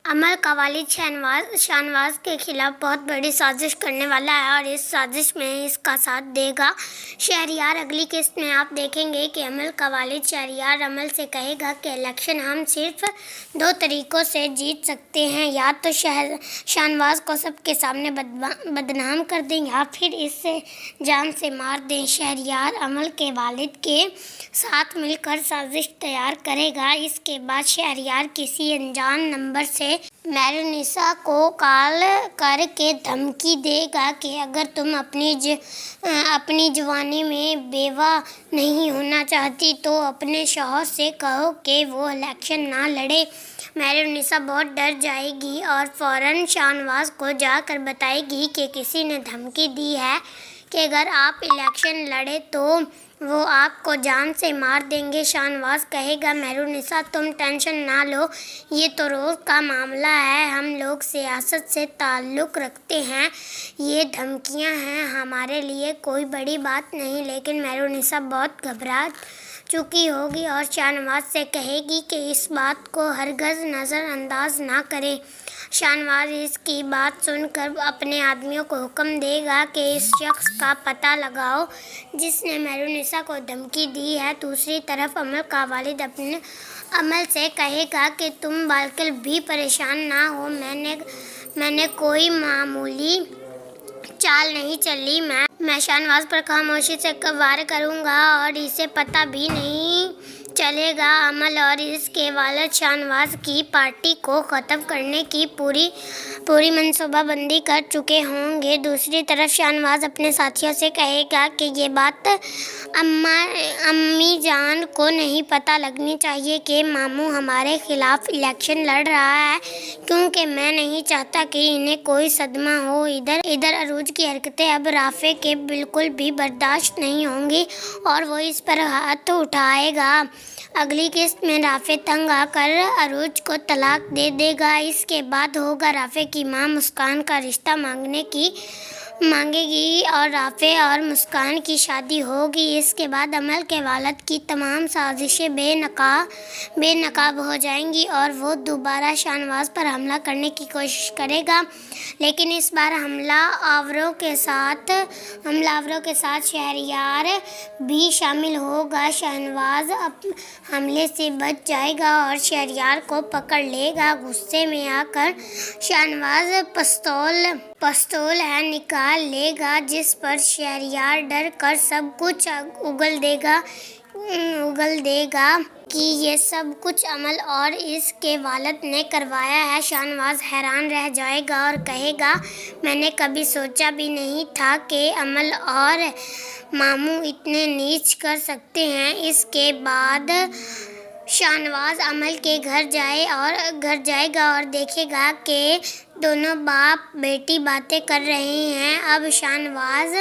عمل کا والد شاہنواز کے خلاف بہت بڑی سازش کرنے والا ہے اور اس سازش میں اس کا ساتھ دے گا شہریار۔ اگلی قسط میں آپ دیکھیں گے کہ عمل کا والد شہریار عمل سے کہے گا کہ الیکشن ہم صرف 2 طریقوں سے جیت سکتے ہیں، یا تو شاہنواز کو سب کے سامنے بدنام کر دیں یا پھر اسے جان سے مار دیں۔ شہریار عمل کے والد کے ساتھ مل کر سازش تیار کرے گا۔ اس کے بعد شہریار کسی انجان نمبر سے میرونیسا کو کال کر کے دھمکی دے گا کہ اگر تم اپنی جوانی میں بیوہ نہیں ہونا چاہتی تو اپنے شوہر سے کہو کہ وہ الیکشن نہ لڑے۔ میرونیسا بہت ڈر جائے گی اور فوراً شاہنواز کو جا کر بتائے گی کہ کسی نے دھمکی دی ہے کہ اگر آپ الیکشن لڑے تو وہ آپ کو جان سے مار دیں گے۔ شاہنواز کہے گا میرونیسا تم ٹینشن نہ لو، یہ تو روز کا معاملہ ہے، ہم لوگ سیاست سے تعلق رکھتے ہیں، یہ دھمکیاں ہیں ہمارے لیے کوئی بڑی بات نہیں۔ لیکن میرونیسا بہت گھبرا چکی ہوگی اور شاہنواز سے کہے گی کہ اس بات کو ہرگز نظر انداز نہ کرے۔ شاہنواز اس کی بات سن کر اپنے آدمیوں کو حکم دے گا کہ اس شخص کا پتہ لگاؤ جس نے میرونیسا کو دھمکی دی ہے۔ دوسری طرف عمل کا والد اپنے عمل سے کہے گا کہ تم بالکل بھی پریشان نہ ہو، میں نے کوئی معمولی چال نہیں چلی، میں شاہنواز پر خاموشی سے وار کروں گا اور اسے پتہ بھی نہیں چلے گا۔ عمل اور اس کے والد شاہنواز کی پارٹی کو ختم کرنے کی پوری منصوبہ بندی کر چکے ہوں گے۔ دوسری طرف شاہنواز اپنے ساتھیوں سے کہے گا کہ یہ بات امی جان کو نہیں پتہ لگنی چاہیے کہ ماموں ہمارے خلاف الیکشن لڑ رہا ہے، کیونکہ میں نہیں چاہتا کہ انہیں کوئی صدمہ ہو۔ ادھر عروج کی حرکتیں اب رافع کے بالکل بھی برداشت نہیں ہوں گی اور وہ اس پر ہاتھ اٹھائے گا۔ اگلی قسط میں رافع تنگ آ کر عروج کو طلاق دے دے گا۔ اس کے بعد ہوگا رافع کی ماں مسکان کا رشتہ مانگے گی اور رافع اور مسکان کی شادی ہوگی۔ اس کے بعد عمل کے والد کی تمام سازشیں بے نقاب ہو جائیں گی اور وہ دوبارہ شاہنواز پر حملہ کرنے کی کوشش کرے گا، لیکن اس بار حملہ آوروں کے ساتھ شہریار بھی شامل ہوگا۔ شاہنواز حملے سے بچ جائے گا اور شہریار کو پکڑ لے گا۔ غصے میں آ کر شاہنواز پستول نکال لے گا، جس پر شہریار ڈر کر سب کچھ اگل دے گا کہ یہ سب کچھ عمل اور اس کے والد نے کروایا ہے۔ شاہنواز حیران رہ جائے گا اور کہے گا میں نے کبھی سوچا بھی نہیں تھا کہ عمل اور ماموں اتنے نیچ کر سکتے ہیں۔ اس کے بعد شاہنواز عمل کے گھر جائے گا اور دیکھے گا کہ دونوں باپ بیٹی باتیں کر رہے ہیں۔ اب شاہنواز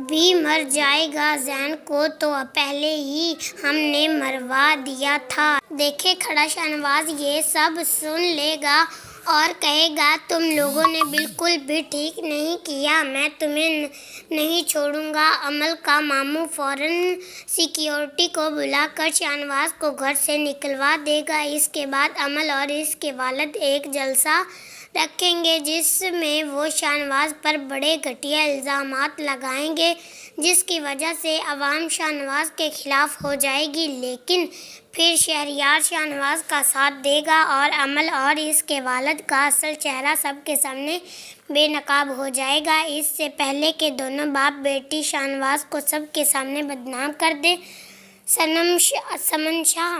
بھی مر جائے گا، زین کو تو پہلے ہی ہم نے مروا دیا تھا۔ دیکھے کھڑا شاہنواز یہ سب سن لے گا اور کہے گا تم لوگوں نے بالکل بھی ٹھیک نہیں کیا، میں تمہیں نہیں چھوڑوں گا۔ عمل کا ماموں فوراً سیکیورٹی کو بلا کر شاہنواز کو گھر سے نکلوا دے گا۔ اس کے بعد عمل اور اس کے والد ایک جلسہ رکھیں گے جس میں وہ شاہنواز پر بڑے گھٹیا الزامات لگائیں گے، جس کی وجہ سے عوام شاہنواز کے خلاف ہو جائے گی، لیکن پھر شہریار شاہنواز کا ساتھ دے گا اور عمل اور اس کے والد کا اصل چہرہ سب کے سامنے بے نقاب ہو جائے گا۔ اس سے پہلے کہ دونوں باپ بیٹی شاہنواز کو سب کے سامنے بدنام کر دیں، سمن شاہ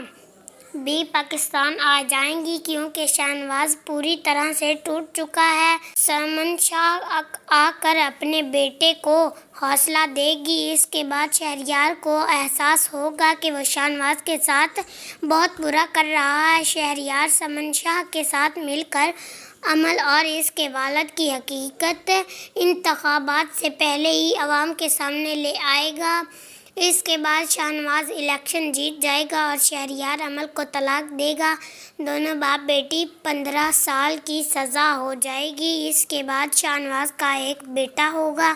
بھی پاکستان آ جائیں گی، کیونکہ شاہنواز پوری طرح سے ٹوٹ چکا ہے۔ سمن شاہ آ کر اپنے بیٹے کو حوصلہ دے گی۔ اس کے بعد شہریار کو احساس ہوگا کہ وہ شاہنواز کے ساتھ بہت برا کر رہا ہے۔ شہریار سمن شاہ کے ساتھ مل کر عمل اور اس کے والد کی حقیقت انتخابات سے پہلے ہی عوام کے سامنے لے آئے گا۔ اس کے بعد شاہنواز الیکشن جیت جائے گا اور شہریار عمل کو طلاق دے گا۔ دونوں باپ بیٹی 15 سال کی سزا ہو جائے گی۔ اس کے بعد شاہنواز کا ایک بیٹا ہوگا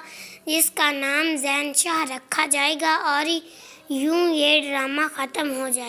جس کا نام زین شاہ رکھا جائے گا اور یوں یہ ڈرامہ ختم ہو جائے گا۔